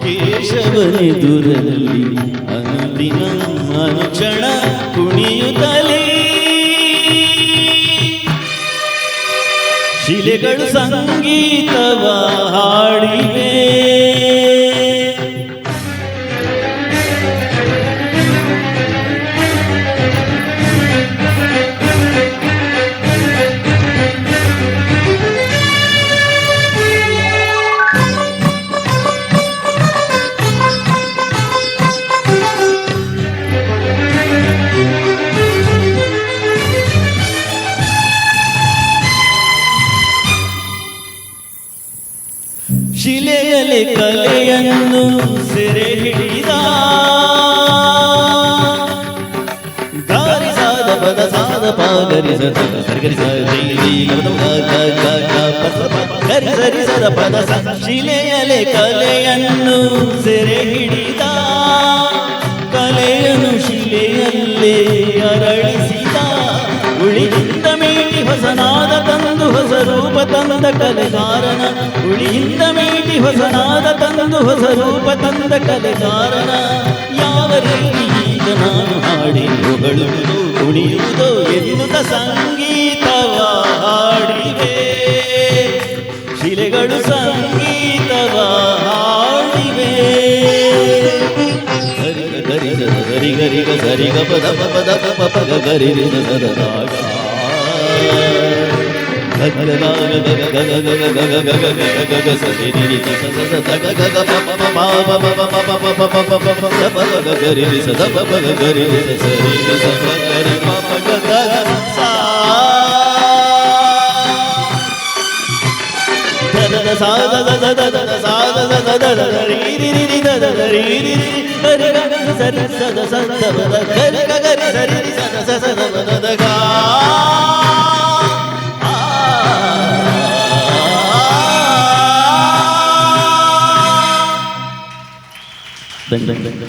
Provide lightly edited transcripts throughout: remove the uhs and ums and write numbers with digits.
ಕೇಶವನೆದುರಲ್ಲಿ ಅನುದಿನ ಅನುಕ್ಷಣ ಕುಣಿಯುತ್ತಲೇ ಶಿಲೆಗಳು ಸಂಗೀತವ ಹಾಡಿವೆ. ಶಿಲೆಯಲೆ ಕಲೆಯನ್ನು ಸೆರೆ ಹಿಡಿದ ಗಾರಿ ಸಾದ ಪದ ಸಾದ ಪಾಗರಿ ಸರಿ ಸದ ಪದ ಶಿಲೆಯಲೆ ಕಲೆಯನ್ನು ಸೆರೆ ಹಿಡಿದ ಕಲೆಯನ್ನು ಶಿಲೆಯಲ್ಲೇ ಅರಳಿಸಿದ ಉಳಿಯಿಂದ ಮೀಟಿ ಹೊಸನಾದ ತಂದು ಹೊಸ ರೂಪ ತಂದ ಕಲೆಗಾರನ ಉಳಿಯಿಂದ ಮೀಟಿ ಹೊಸನಾದ ತಂದು ಹೊಸ ರೂಪ ತಂದ ಕಲೆಗಾರನ ಯಾವ ರೀತಿ ಈಗ ನಾನು ಹಾಡಿ ಹೊಗಳುವುದು ಕುಣಿಯುವುದೋ ಎನ್ನುತ್ತ ಸಂಗೀತವ ಹಾಡಿವೆ. ಶಿಲೆಗಳು ಸಂಗೀತವ ಹಾಡಿವೆ. ಗರಿ ಗರಿ ಗರಿ ಗ ಪದ ಪದ ಪದ ಗರಿ ಸದರಾಗ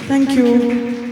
Thank you.